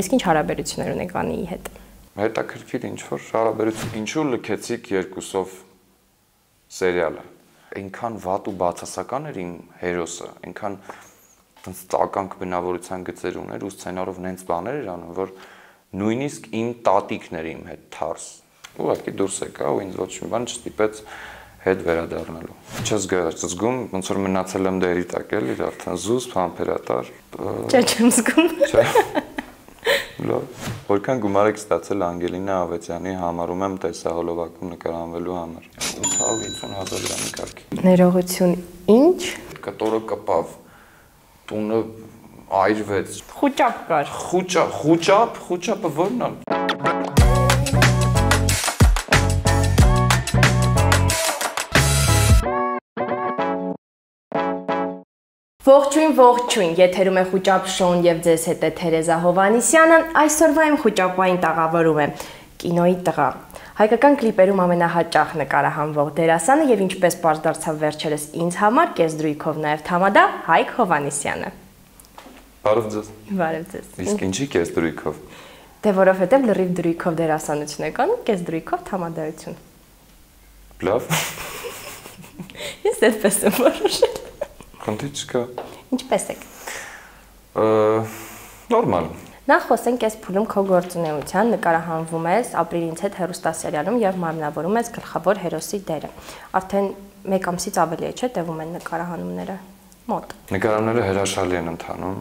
Իսկ ինչ հարաբերություններ ունեք Անիի հետ։ Հետաքրքիր ինչ-որ հարաբերություն, ինչու լքեցիք երկուսով սերիալը։ Այնքան վատ ու բացասական էր իմ հերոսը, այնքան տականք բնավորության գծեր ուներ ու սցենարով նենց բաներ էր անում, որ նույնիսկ իմ տատիկն էր իմ հետ թարս։ Ուղղակի դուրս եկա ու ինձ ոչ մի բան չստիպեց հետ վերադառնալու։ Չզգում, ոնց որ մնացել եմ դերի տակ էլի, արդեն զուսպ, համբերատար։ Չէ, չեմ զգում։ Չէ։ Լավ։ Որքան գումար եք ստացել Անգելինա Ավետյանի համարում եմ տեսահոլովակում նկարահանվելու համար։ 850,000 դրամի կարգի։ Ներողություն, ինչ։ Կտորը կպավ, տունը այրվեց։ Խուճապ կար։ Խուճապը ո՞րն է։ Ողջույն, եթերում է Խուճապ շոուն եւ ձեզ հետ է Թերեզա Հովհաննիսյանը, այսօրվա իմ խուճապային տաղավարում է կինոյի տղա, հայկական կլիպերում ամենահաճախ նկարահանվող դերասանը եւ ինչպես պարզ դարձավ վերջերս ինձ համար կեսդրույքով նաեւ թամադա Հայկ Հովհաննիսյանը։ Բարև ձեզ։ Բարև ձեզ։ Իսկ ինչի կեսդրույքով։ Դե որովհետեւ լրիվ դրույքով դերասանություն եք անում, կեսդրույքով թամադայություն։ Լավ։ Ես այդպես եմ որոշել։ Խնդիր չկա։ Ինչպես եք։ Նորմալ։ Նախ խոսենք այս փուլում քո գործունեության, նկարահանվում ես Ապրիլ ինձ հետ հեռուստասերիալում եւ մարմնավորում ես գլխավոր հերոսի դերը։ Արդեն 1 ամսից ավելի է, չէ՞, տևում են նկարահանումները։ Մոտ։ Նկարահանումները հրաշալի են ընթանում։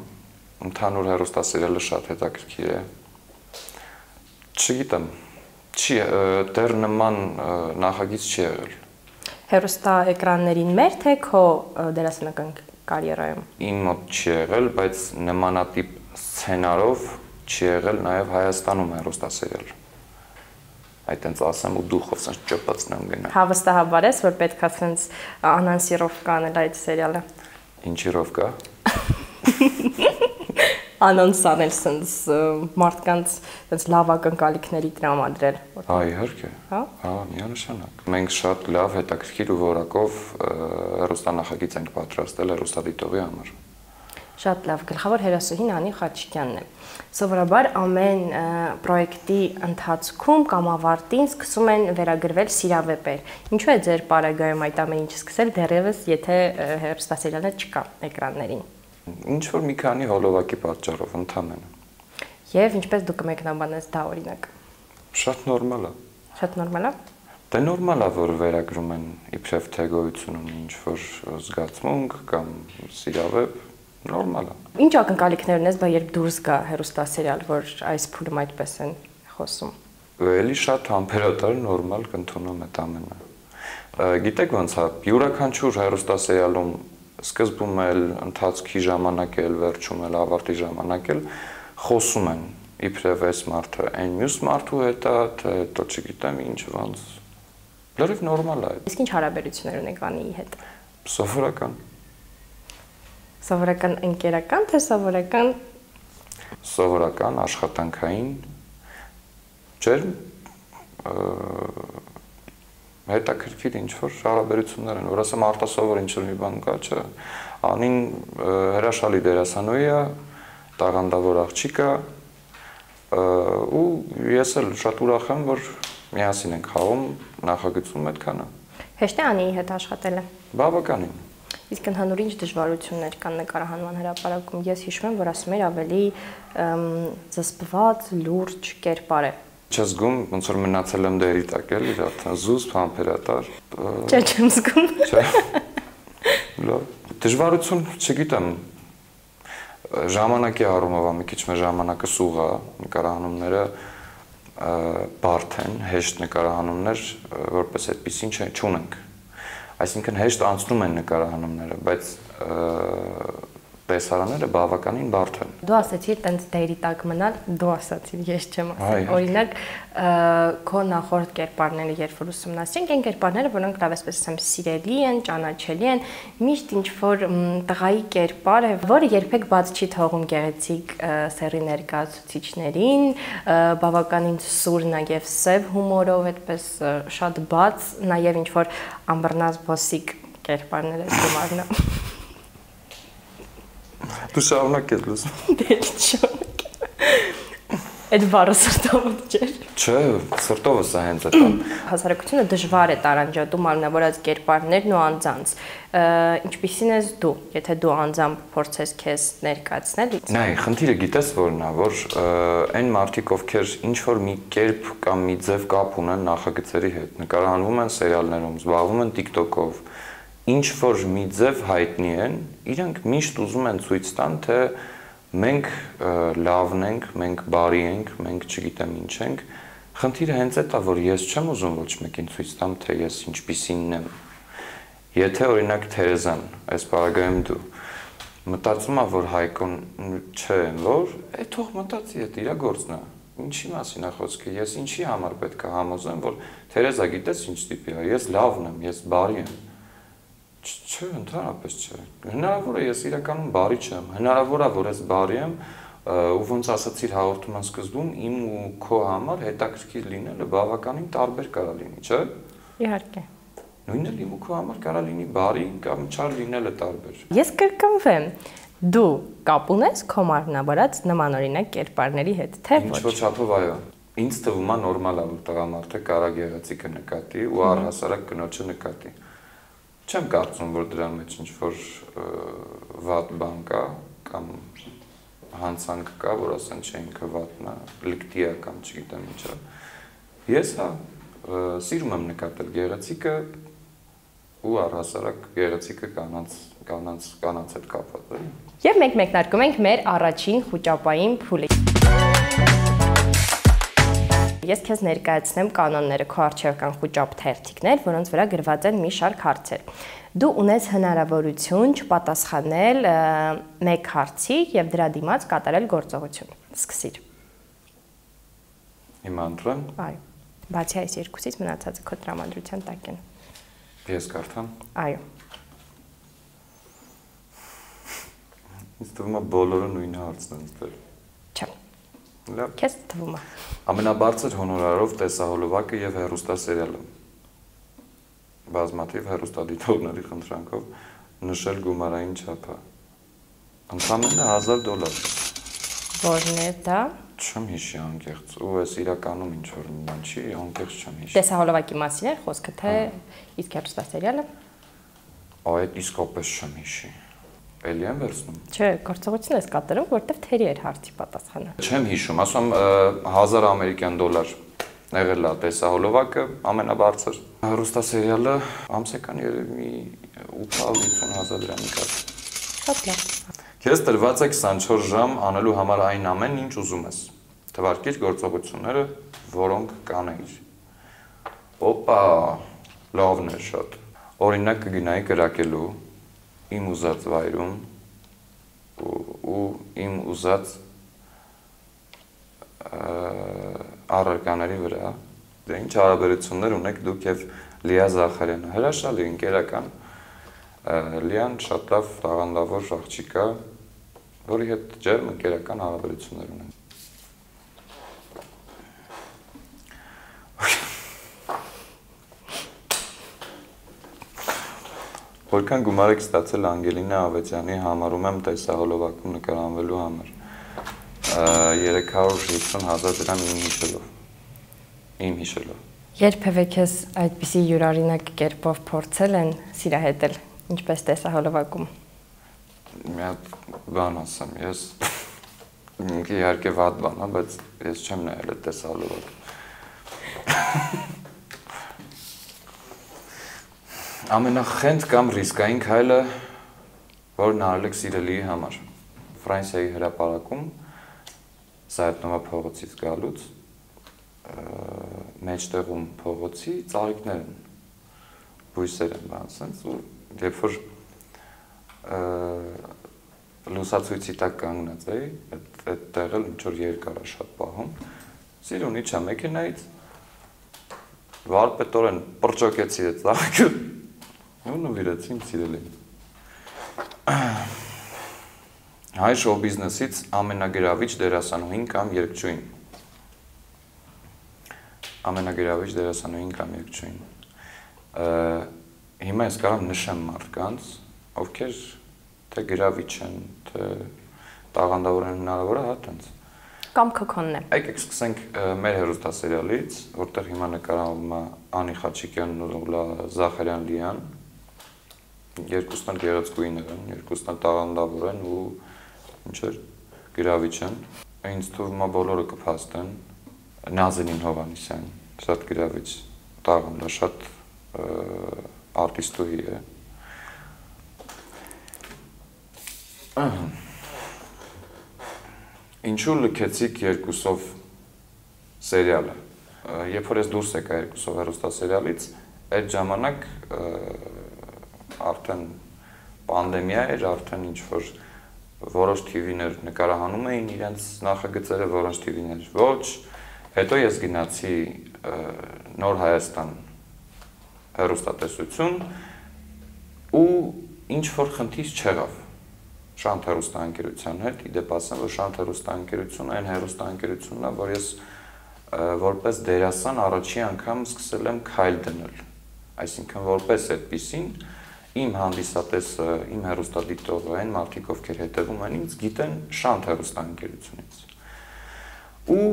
Ընդհանուր հեռուստասերիալը շատ հետաքրքիր է։ Չգիտեմ, դեռ նման նախագիծ չի եղել։ Հեռուստա էկրաններին մեր թե քո դերասանական կարիերայում։ Իմ մոտ չի եղել, բայց նմանատիպ սցենարով չի եղել նաև Հայաստանում հեռուստասերիալ։ Այդտենց ասեմ ու դուխով սենց ճպացնեմ գնա։ Հավստահաբար ես, որ պետքա սենց անանսիրով կանել այդ սերիալը։ Ինչիրով կա։ Անոնս անել սենց մարդկանց սենց լավ ակնկալիքների տրամադրել։ Հա, իհարկե։ Հա, միանշանակ։ Մենք շատ լավ հետաքրքիր ու որակով հեռուստանախագիծ ենք պատրաստել հեռուստադիտողի համար։ Շատ լավ, գլխավոր հերոսուհին Անի Խաչիկյանն է։ Սովորաբար ամեն պրոյեկտի ընթացքում կամ ավարտին սկսում են վերագրվել սիրավեպեր։ Ինչու է ձեր պարագայում այդ ամեն ինչը սկսել դեռևս, եթե հեռուստասերիալը չկա էկրաններին։ Ինչ որ մի քանի հոլովակի պատճառով ընդամենը։ Եվ ինչպես դուք կմեկնաբանես դա օրինակ։ Շատ նորմալ է։ Շատ նորմալ է։ Դե նորմալ է, որ վերագրում են իբրև թե գոյություն ունի ինչ որ զգացմունք կամ սիրավեպ, նորմալ է։ Ինչ ակնկալիքներ ունես, բա երբ դուրս գա հեռուստասերիալ, որ այս փուլում այդպես են խոսում։ Էլի շատ համբերատար, նորմալ կընդունում այդ ամենը։ Գիտեք ոնց է, յուրաքանչյուր հեռուստասերիալում սկզբում էլ, ընթացքի ժամանակ էլ, վերջում էլ, ավարտի ժամանակ էլ խոսում են իբրև այս մարդը այն մյուս մարդու հետ է, թե հետո չգիտեմ ինչ ոնց։ Լրիվ նորմալ է։ Իսկ ինչ հարաբերություններ ունեք Անիի հետ։ Սովորական։ Սովորական ընկերական, թե սովորական։ Սովորական, աշխատանքային, ջերմ հետաքրքիր ինչ-որ հարաբերություններ են, որ ասեմ արտասովոր ինչ-որ մի բան կա, չէ։ Անին հրաշալի դերասանուհի է, տաղանդավոր աղջիկ է, ու ես էլ շատ ուրախ եմ, որ միասին ենք խաղում, նախագծում այդքանը։ Հեշտ է Անիի հետ աշխատելը։ Բավականին։ Իսկ ընդհանուր ինչ դժվարություններ կան նկարահանման հրապարակում։ Ես հիշում եմ, որ ասում էր ավելի զսպված, լուրջ կերպար է։ Չզգում, ոնց որ մնացել եմ դերի տակ էլի, արդեն զուսպ, համբերատար։ Չէ, չեմ զգում։ Չէ։ Լավ։ Դժվարություն, չգիտեմ, ժամանակի առումով մի քիչ մեր ժամանակը սուղ է, նկարահանումները բարդ են, հեշտ նկարահանումներ, որպես այդպեսին չունենք։ Այսինքն հեշտ անցնում են նկարահանումները, բայց տեսարանները բավականին բարդ են։ Դու ասացիր տենց դերի տակ մնալ, դու ասացիր, ես չեմ ասել։ Օրինակ, քո նախորդ կերպարները երբ որ ուսումնասիրենք, այն կերպարները, որոնք լավ այսպես ասեմ, սիրելի են, ճանաչելի են, միշտ ինչ որ տղայի կերպար է, որը երբեք բաց չի թողում գեղեցիկ սերի ներկայացուցիչներին, բավականին սուր նաև սև հումորով, այդպես շատ բաց, նաև ինչ որ ամբռնած բոսիկ կերպարներ է գումարնա։ Դու շարունակ ես լսում։ Դե շարունակ։ Այդ բառը սրտովդ չէր։ Չէ, սրտովս է հենց այդ։ Հասարակությունը դժվար է տարանջատում մարմնավորած կերպարներն ու անձանց։ Ինչպիսին ես դու, եթե դու անձամբ փորձես քեզ ներկայացնել։ Նայ, խնդիրը գիտես որն է, որ այն մարդիկ, ովքեր ինչ որ մի կերպ կամ մի ձև կապ ունեն նախագծերի հետ, նկարահանվում են սերիալներում, զբաղվում են TikTok-ով, ինչ որ մի ձև հայտնի են, իրենք միշտ ուզում են ցույց տան, թե մենք լավն ենք, մենք բարի ենք, մենք չգիտեմ ինչ ենք։ Խնդիրը հենց այդ է, որ ես չեմ ուզում ոչ մեկին ցույց տամ, թե ես ինչպիսինն եմ։ Եթե օրինակ Թերեզան, այս բaragայում դու մտածում ա, որ Հայկոն չէ, որ թող մտածի, այդ իր գործն է։ Ինչի մասին է խոսքը։ Ես ինչի համար պետք է համոզեմ, որ Թերեզա գիտես ինչ տիպի է, ես լավն եմ, ես բարի եմ։ Չէ, ընդհանրապես չէ։ Հնարավոր է ես իրականում բարի չեմ։ Հնարավոր է, որ ես բարի եմ, ու ոնց ասացիր հաղորդման սկզբում, իմ ու քո համար հետաքրքիր լինելը բավականին տարբեր կարող լինի, չէ՞։ Իհարկե։ Նույնն էլ իմ ու քո համար կարող լինի բարի կամ չար լինելը տարբեր։ Ես կրկնվեմ, դու կապ ունես քո մարմնավորած նմանօրինակ կերպարների հետ, թե ոչ։ Ինչ-որ չափով այո։ Ինձ թվում է նորմալ է, որ տղամարդը կարող գեղեցիկը նկատի ու առհասարակ կնոջը նկատի։ Չեմ կարծում, որ դրան մեջ ինչ-որ վատ բան կա կամ հանցանք կա, որ ասեն չէ ինքը վատն է, լկտի է կամ չգիտեմ ինչ է։ Ես հա սիրում եմ նկատել գեղեցիկը ու առհասարակ գեղեցիկը կանանց հետ կապված է։ Եվ մենք մեկնարկում ենք մեր առաջին խոճապային փուլի։ Ես քեզ ներկայացնեմ կանոնները քո առջևական խոճապ թերթիկներ, որոնց վրա գրված են մի շարք հարցեր։ Դու ունես հնարավորություն չպատասխանել մեկ հարցի եւ դրա դիմաց կատարել գործողություն։ Սկսիր։ Հիմա ընտրեմ։ Այո։ Բացի այս երկուսից մնացածը քո տրամադրության տակ են։ Ես կարդամ։ Այո։ Ինձ թվում է բոլորը նույն հարցն են ստել։ Չէ։ Լավ։ Քեզ թվում է։ Ամենաբարձր հոնորարով տեսահոլովակը եւ հեռուստասերիալը։ Բազմաթիվ հեռուստադիտողների խնդրանքով նշել գումարային չափը։ Ընդամենը $1000։ Որն է դա։ Չեմ հիշի անկեղծ, ու ես իրականում ինչ որ մի չի, անկեղծ չեմ հիշի։ Տեսահոլովակի մասին է խոսքը, թե իսկ հեռուստասերիալը։ Այդ իսկապես չեմ հիշի։ Էլի եմ վերցնում։ Չէ, գործողություն ես կատարում, որտեվ թերի էր հարցի պատասխանը։ Չեմ հիշում, ասում $1000 եղել է տեսահոլովակը, ամենաբարձր։ Հեռուստասերիալը ամսական երևի 850,000 դրամի կար։ Շատ լավ։ Քեզ տրված է 24 ժամ անելու համար այն ամեն ինչ ուզում ես։ Թվարկիր գործողությունները, որոնք կանեիր։ Օպա, լավն է շատ։ Օրինակ կգնայի կրակելու իմ ուզած վայրում ու իմ ուզած առարկաների վրա։ Դե ինչ հարաբերություններ ունեք դուք եւ Լիա Զախարյանը։ Հրաշալի ընկերական Լիան շատ լավ տաղանդավոր աղջիկ է, որի հետ ջերմ ընկերական հարաբերություններ ունեն։ Որքան գումար եք ստացել Անգելինա Ավետյանի համարում եմ տեսահոլովակում նկարահանվելու համար։ 350,000 դրամ իմ հիշելով։ Երբևէ քեզ այդպիսի յուրօրինակ կերպով փորձել են սիրահետել, ինչպես տեսահոլովակում։ Մի հատ բան ասեմ, ես իհարկե վատ բան է, բայց ես չեմ նայել այդ տեսահոլովակը։ Ամենախենթ կամ ռիսկային քայլը, որն արել եք սիրելիի համար։ Ֆրանսիայի հրապարակում Զայտնովա փողոցից գալուց մեջտեղում փողոցի ծաղիկներ են, բույսեր են բան ասենց, ու երբ որ լուսացույցի տակ կանգնած էի, այդ տեղը ինչ-որ երկար է շատ պահում, սիրունիչա մեքենայից վարպետորեն պրճոկեցի այդ ծաղիկը, ու նվիրեցի իմ սիրելին։ Հայ շոու բիզնեսից ամենագրավիչ դերասանուհին կամ երգչուհին։ Ամենագրավիչ դերասանուհին կամ երգչուհին։ Հիմա ես կարող նշեմ մարդկանց, ովքեր թե գրավիչ են, թե տաղանդավոր են հնարավոր է, հա տենց։ կամ քքոնն է։ Եկեք սկսենք մեր հեռուստասերիալից, որտեղ հիմա նկարահանում է Անի Խաչիկյանն ու Լա Զախարյան-Լիան։ Երկուսն էլ գեղեցկուհիներ են, երկուսն էլ տաղանդավոր են ու ինչ էր գրավիչ են։ Ինձ թվում է բոլորը կփաստեն։ Նազենին Հովհաննիսյան, շատ գրավիչ տաղանդ է, շատ արտիստուհի է։ Ինչու լքեցիք երկուսով սերիալը։ Երբ որ ես դուրս եկա երկուսով հեռուստասերիալից, այդ ժամանակ արդեն պանդեմիա էր, արդեն ինչ որ որոշ TV-ներ նկարահանում էին իրենց նախագծերը, որոշ TV-ներ ոչ։ Հետո ես գնացի Նոր Հայաստան հեռուստատեսություն ու ինչ որ խնդիր չեղավ Շանթ հեռուստաընկերության հետ, իդեպ ասեմ, որ Շանթ հեռուստաընկերությունը այն հեռուստաընկերությունն է, որ ես որպես դերասան առաջի անգամ սկսել եմ քայլ դնել, այսինքն որպես այդպիսին իմ հանդիսատեսը, իմ հեռուստադիտողը, այն մարդիկ, ովքեր հետևում են ինձ, գիտեն Շանթ հեռուստաընկերությունից։ Ու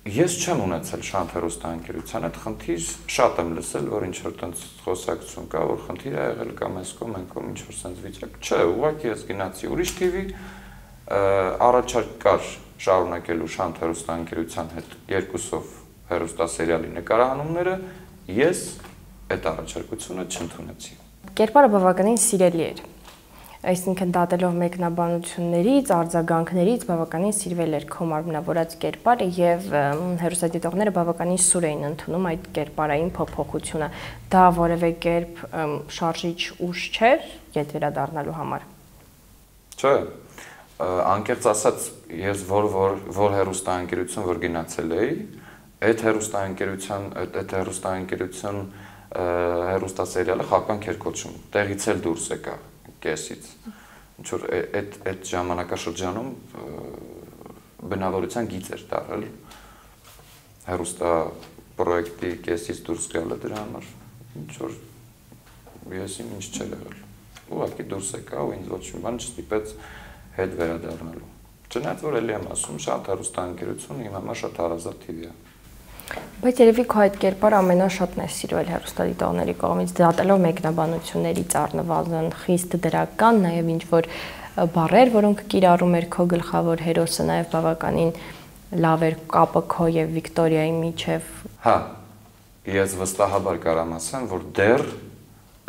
ես չեմ ունեցել Շանթ հեռուստաընկերության հետ խնդիր, շատ եմ լսել, որ ինչ որ տենց խոսակցություն կա, որ խնդիր է եղել կամ այս կողմ, այն կողմ ինչ որ sense վիճակ։ Չէ, ուղղակի ես գնացի ուրիշ TV, առաջարկ կար շարունակելու Շանթ հեռուստաընկերության հետ երկուսով հեռուստասերիալի նկարահանումները, ես այդ առաջարկությունը չընդունեցի։ Կերպարը բավականին սիրելի էր։ Այսինքն դատելով մեկնաբանություններից, արձագանքներից բավականին սիրվել էր քո մարմնավորած կերպարը եւ հեռուստադիտողները բավականին սուր էին ընդունում այդ կերպարային փոփոխությունը։ Դա որևէ կերպ շարժիչ ուժ չէր ետ վերադառնալու համար։ Չէ, անկեղծ ասած, ես որ հեռուստաընկերություն որ գնացել էի, այդ հեռուստաընկերության հեռուստասերիալը խապկանք էր կոչում, տեղից էլ դուրս եկա կեսից, ինչ որ այդ ժամանակաշրջանում բնավորության գիծ էր դարել, հեռուստա պրոյեկտի կեսից դուրս գալը դրա համար, ինչ որ ես իմ ինչ չէր եղել, ուղղակի դուրս եկա ու ինձ ոչ մի բան չստիպեց հետ վերադառնալու, չնայած որ էլի եմ ասում, շատ հեռուստաընկերություն իմ համար շատ հարազատ TV է։ Բայց երևի քո այդ կերպարը ամենաշատն է սիրվել հեռուստադիտողների կողմից, դատելով մեկնաբանություններից առնվազն խիստ դրական, նաև ինչ որ բառեր, որոնք կիրառում էր քո գլխավոր հերոսը, նաև բավականին լավ էր կապը քո եւ Վիկտորիայի միջև։ Հա, ես վստահաբար կարամ ասեմ, որ դեռ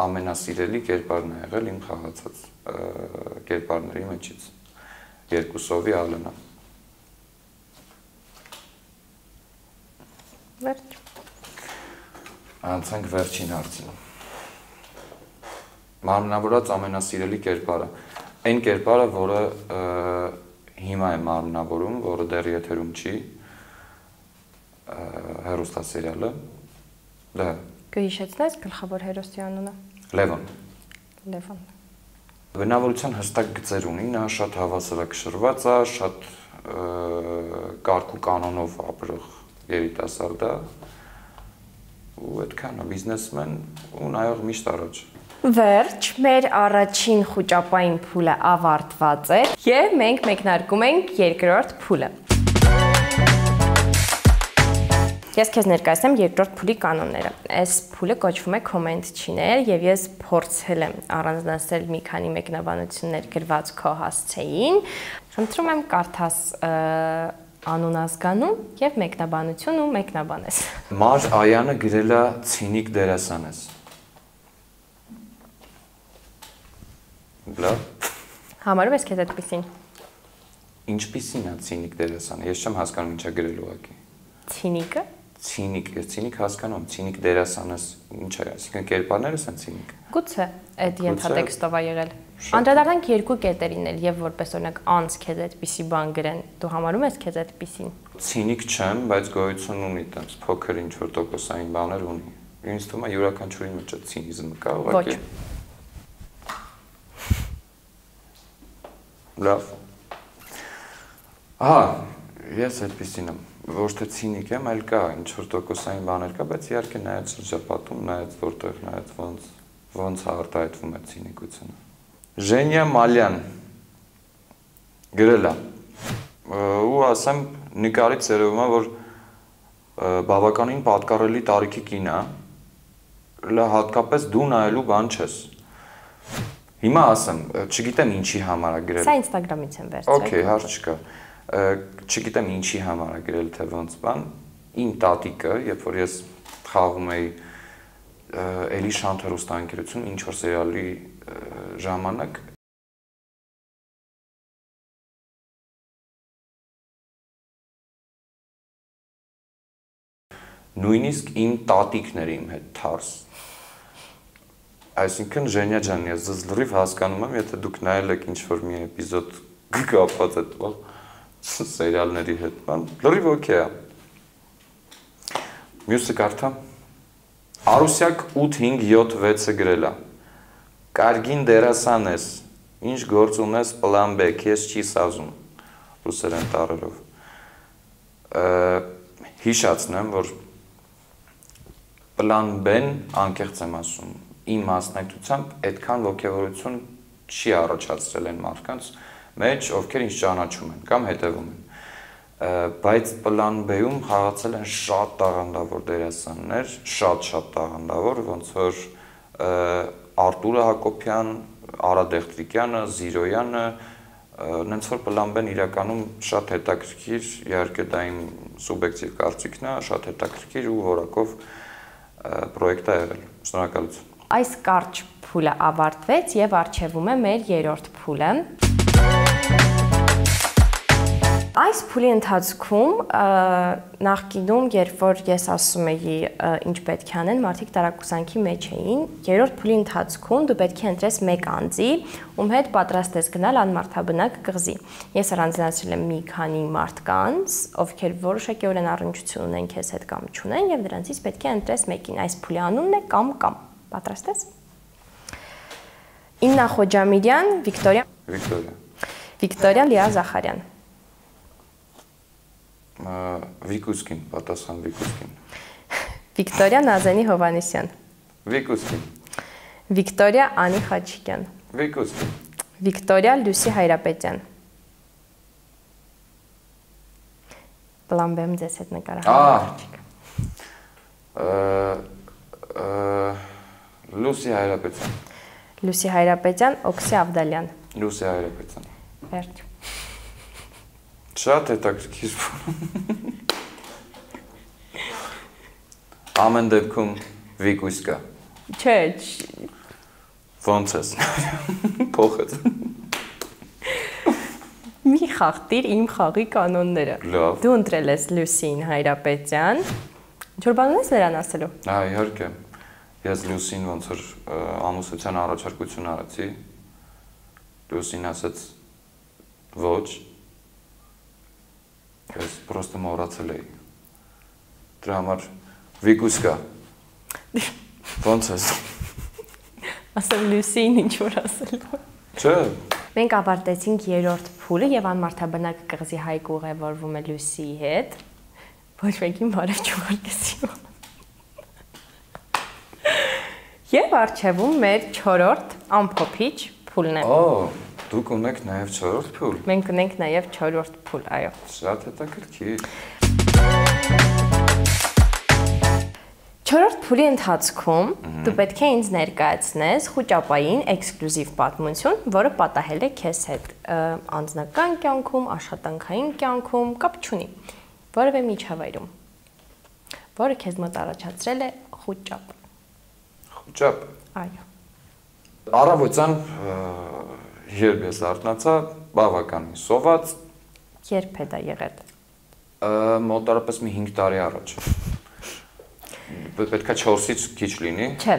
ամենասիրելի կերպարն է եղել իմ խաղացած կերպարների մեջից։ Երկուսովի Ալենը։ Վերջ։ Անցանք վերջին հարցին։ Մարմնավորած ամենասիրելի կերպարը։ Այն կերպարը, որը հիմա է մարմնավորում, որը դեռ եթերում չի, հեռուստասերիալը, դա։ Կհիշեցնես գլխավոր հերոսի անունը։ Լևոն։ Լևոն։ Բնավորության հստակ գծեր ունի, նա շատ հավասարակշռված է, շատ կարգ ու կանոնով ապրող երիտասարդ է ու այդքան է, բիզնեսմեն ու նայող միշտ առաջ։ Վերջ, մեր առաջին խուճապային փուլը ավարտված է եւ մենք մեկնարկում ենք երկրորդ փուլը։ Ես քեզ ներկայացնեմ երկրորդ փուլի կանոնները։ Այս փուլը կոչվում է comment չիներ եւ ես փորձել եմ առանձնացնել մի քանի մեկնաբանություններ գրված քո հասցեին։ Խնդրում եմ կարդաս անուն ազգանուն եւ մեկնաբանություն ու մեկնաբանես։ Մար Այանը գրել է ցինիկ դերասան ես։ Լավ։ Համարում ես քեզ այդպեսին։ Ինչպիսին է ցինիկ դերասանը։ Ես չեմ հասկանում ինչա գրել ուղղակի։ Ցինիկը։ Ցինիկ, ես ցինիկ հասկանում, ցինիկ դերասանս ինչ է, այսինքն կերպարներս են ցինիկ։ Գուցե այդ ենթատեքստով է եղել։ Անդրադառնանք երկու կետերին էլ եւ որպես օրինակ անց քեզ այդպիսի բան գրեն, դու համարում ես քեզ այդպիսին։ Ցինիկ չեմ, բայց գոյություն ունի տենց փոքր ինչ որ տոկոսային բաներ ունի։ Ինձ թվում է յուրաքանչյուրի մեջ ցինիզմը կա, ուղղակի։ Լավ։ Ահա, ես այդպիսին եմ։ Ոչ թե ցինիկ եմ, այլ կա ինչ որ տոկոսային բաներ կա, բայց իհարկե նայած շրջապատում, նայած որտեղ, նայած ոնց արտահայտվում է ցինիկությունը։ Ժենյա Մալյան գրել է. ու ասեմ նկարից երևում է, որ բավականին պատկառելի տարիքի կին է, հատկապես դու նայելու բան չես։ Հիմա ասեմ, չգիտեմ ինչի համար է գրել։ Սա Instagram-ից եմ վերցրել։ Okay, հարց չկա։ Չգիտեմ ինչի համար է գրել, թե ոնց բան։ Իմ տատիկը, երբ որ ես խաղում էի Էլի Շանթ հեռուստաընկերություն, ինչ որ սերիալի ժամանակ նույնիսկ իմ տատիկն էր իմ հետ թարս։ Այսինքն Ժենյա ջան, ես ձեզ լրիվ հասկանում եմ, եթե դուք նայել եք ինչ-որ մի էպիզոդ կապված այդ սերիալների հետ, բան, լրիվ օքեյ է։ Մյուսը կարդա։ Արուսյակ 8576-ը գրել է։ Կարգին դերասան ես, ինչ գործ ունես պլան B, քեզ չի սազում, ռուսերեն տառերով։ Հիշացնեմ, որ պլան B-ն անկեղծ եմ ասում, իմ մասնակցությամբ այդքան ոգևորություն չի առաջացրել այն մարդկանց մեջ, ովքեր ինձ ճանաչում են կամ հետևում են։ Բայց պլան B-ում խաղացել են շատ տաղանդավոր դերասաններ, շատ տաղանդավոր, ոնց որ Արտուրը Հակոբյան, Արա Դեղտրիկյանը, Զիրոյանը, նենց որ պլան B-ն իրականում շատ հետաքրքիր, իհարկե դա իմ սուբյեկտիվ կարծիքն է, շատ հետաքրքիր ու որակով պրոյեկտ է եղել։ Շնորհակալություն։ Այս կարճ փուլը ավարտվեց եւ առջևում է մեր երրորդ փուլը։ Այս փուլի ընթացքում նախկինում, երբ որ ես ասում էի ինչ պետք է անեն, մարդիկ տարակուսանքի մեջ էին։ Երրորդ փուլի ընթացքում դու պետք է ընտրես մեկ անձի, ում հետ պատրաստ ես գնալ անմարդաբնակ կղզի։ Ես առանձնացրել եմ մի քանի մարդկանց, ովքեր որոշակիորեն առնչություն ունեն քեզ հետ կամ չունեն, եւ դրանցից պետք է ընտրես մեկին։ Այս փուլի անունն է կամ։ Պատրաստ ես։ Իննա Խոջամիրյան, Վիկտորիա։ Վիկտորիա Լիա Զախարյան։ Վիկուսկին, պատասխան Վիկուսկին։ Վիկտորիա Նազենի Հովանեսյան։ Վիկուսկին։ Վիկտորիա Անի Խաչիկյան։ Վիկուսկին։ Վիկտորիա Լուսի Հայրապետյան։ Պլան B-ում ձեզ հետ նկարահանեմ։ Լուսի Հայրապետյան։ Լուսի Հայրապետյան, Օքսի Ավդալյան։ Լուսի Հայրապետյան։ Վերջ։ Շատ հետաքրքիր։ Ամեն դեպքում Վիկուսկա։ Չէ։ Ոնց ես։ Փոխեց։ Մի խախտիր իմ խաղի կանոնները։ Լավ։ Դու ընտրել ես Լուսին Հայրապետյան։ Ինչ-որ բան ունես նրան ասելու։ Իհարկե։ Ես Լուսին ոնց որ ամուսնության առաջարկություն արեցի։ Լուսին ասաց ոչ։ Ես պրոստը մոռացել էի։ Դրա համար Վիկուսկա։ Ոնց ես։ Ասեմ Լուսին ինչ որ ասելու։ Չէ։ Մենք ավարտեցինք երրորդ փուլը եւ անմարդաբնակ կղզի հայք ուղևորվում է Լուսիի հետ։ Ոչ մեկին բարև չուղարկեցի։ Եվ առջևում մեր 4-րդ ամփոփիչ փուլն է։ Դուք ունեք նաև 4-րդ փուլ։ Մենք ունենք նաև 4-րդ փուլ, այո։ Շատ հետաքրքիր։ 4-րդ փուլի ընթացքում դու պետք է ինձ ներկայացնես խուճապային էքսկլյուզիվ պատմություն, որը պատահել է քեզ հետ անձնական կյանքում, աշխատանքային կյանքում, կապ չունի, որևէ միջավայրում, որը քեզ մոտ առաջացրել է խուճապ։ Խուճապ։ Այո։ Առավոտյան երբ ես արթնացա, բավականին սոված։ Երբ է դա եղել։ Մոտարապես մի 5 տարի առաջ։ Պետք է 4-ից քիչ լինի։ Չէ,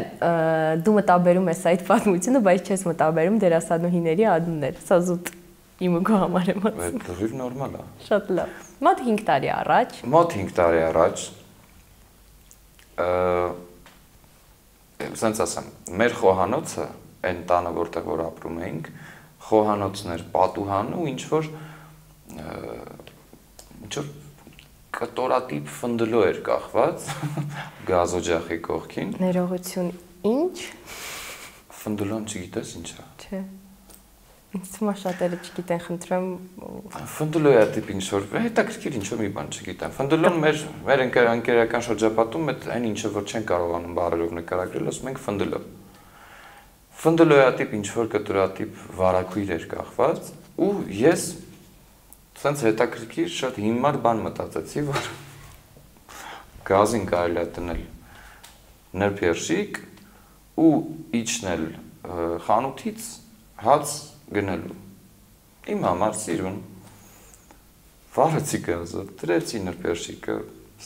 դու մտաբերում ես այդ պատմությունը, բայց չես մտաբերում դերասանուհիների անունները։ Սա զուտ իմը քո համար եմ ասում։ Այդ լրիվ նորմալ է։ Շատ լավ։ Մոտ 5 տարի առաջ։ Մոտ 5 տարի առաջ սենց ասեմ, մեր խոհանոցը, այն տանը, որտեղ որ ապրում էինք, խոհանոցն էր պատուհանը ու ինչ-որ կտորատիպ ֆնդլո էր կախված գազօջախի կողքին։ Ներողություն, ինչ։ Ֆնդլոն չգիտես ինչ է։ Չէ։ Ինձ թվում է շատերը չգիտեն, խնդրեմ։ Ֆնդլոյա տիպ ինչ որ հետաքրքիր ինչ որ մի բան չգիտեմ։ Ֆնդլոն մեր ընկերական շրջապատում այն ինչը որ չեն կարողանում բառերով նկարագրել, ասում ենք ֆնդլո։ Ֆնդլոյա տիպ ինչ որ կտորատիպ վարակույր էր կախված ու ես սենց հետաքրքիր շատ հիմար բան մտածեցի, որ գազին կարելի է դնել նրբերշիկ ու իջնել խանութից հաց գնելու։ Իմ համար սիրուն վարեցի գազը, դրեցի նրբերշիկը,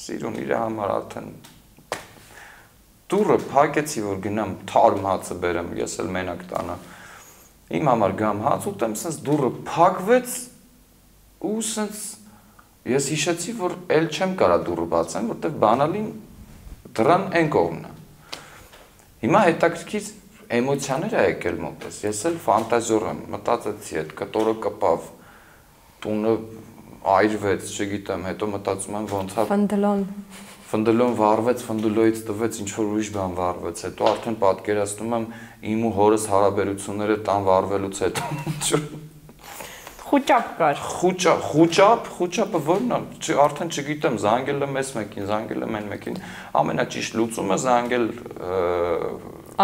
սիրուն իր համար արդեն դուրը փակեցի, որ գնամ թարմ հացը բերեմ, ես էլ մենակ տանը։ Իմ համար գամ հաց ուտեմ, սենց դուրը փակվեց ու սենց ես հիշեցի, որ էլ չեմ կարա դուրը բացեմ, որտեղ բանալին դրան են կողմն է։ Հիմա հետաքրքիր էմոցիաներ է եկել մոտես, ես էլ ֆանտազիոր եմ, մտածեցի այդ կտորը կպավ, տունը այրվեց, չգիտեմ, հետո մտածում եմ ոնց է Ֆնդլոն վառվեց, ֆնդլոյից տվեց, ինչ-որ ուրիշ բան վառվեց, հետո արդեն պատկերացնում եմ իմ ու հորս հարաբերությունները տան վառվելուց հետո Խուճապ կար։ Խուճապը որն է, արդեն չգիտեմ, զանգել եմ այս մեկին, զանգել եմ այն մեկին, ամենաճիշտ լուծումը զանգել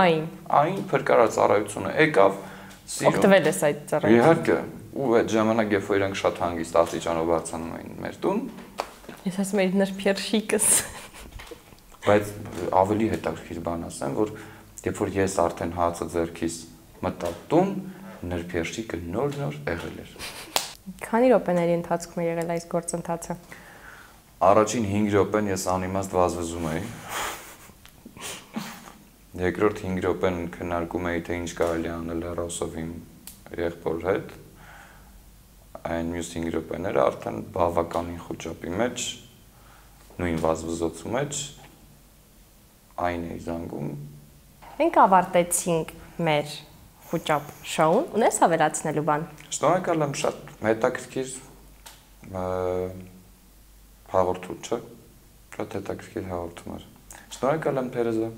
այն փրկարար ծառայությունը եկավ, օգտվել ես այդ ծառայությունից։ Իհարկե, ու այդ ժամանակ երբ որ իրանք շատ հանգիստ աստիճանով բարձանում էին մեր տուն, ես ասում եմ նրբերշիկս։ Բայց ավելի հետաքրքիր բան ասեմ, որ երբ որ ես արդեն հացը ձեռքիս մտա տուն, նրբերշիկը նոր եղել էր։ Քանի րոպեների ընթացքում է եղել այս գործընթացը։ Առաջին 5 րոպեն ես անիմաստ վազվզում էի։ Երկրորդ 5 րոպեն քննարկում էի, թե ինչ կարելի անել հեռախոսով իմ եղբոր հետ։ Այն մյուս 5 րոպեները արդեն բավականին խուճապի մեջ, նույն վազվզոցու մեջ այն էի զանգում։ Մենք ավարտեցինք մեր խուճապ շոուն, ունես ավելացնելու բան։ Շնորհակալ եմ, շատ հետաքրքիր հաղորդում, չէ՞։ Շատ հետաքրքիր հաղորդում էր։ Շնորհակալ եմ Թերեզա։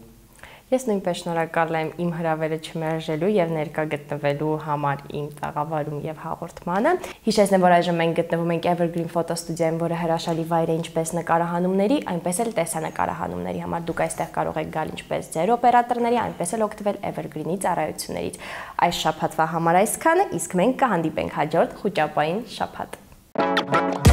Ես նույնպես շնորհակալ եմ իմ հրավերը չմերժելու եւ ներկա գտնվելու համար իմ տաղավարում եւ հաղորդմանը։ Հիշեցնեմ, որ այժմ մենք գտնվում ենք Evergreen Photo Studio-ում, որը հրաշալի վայր է ինչպես նկարահանումների, այնպես էլ տեսանկարահանումների համար։ Դուք այստեղ կարող եք գալ ինչպես ձեր օպերատորների, այնպես էլ օգտվել Evergreen-ի ծառայություններից։ Այս շաբաթվա համար այսքանը, իսկ մենք կհանդիպենք հաջորդ խուճապային շաբաթ։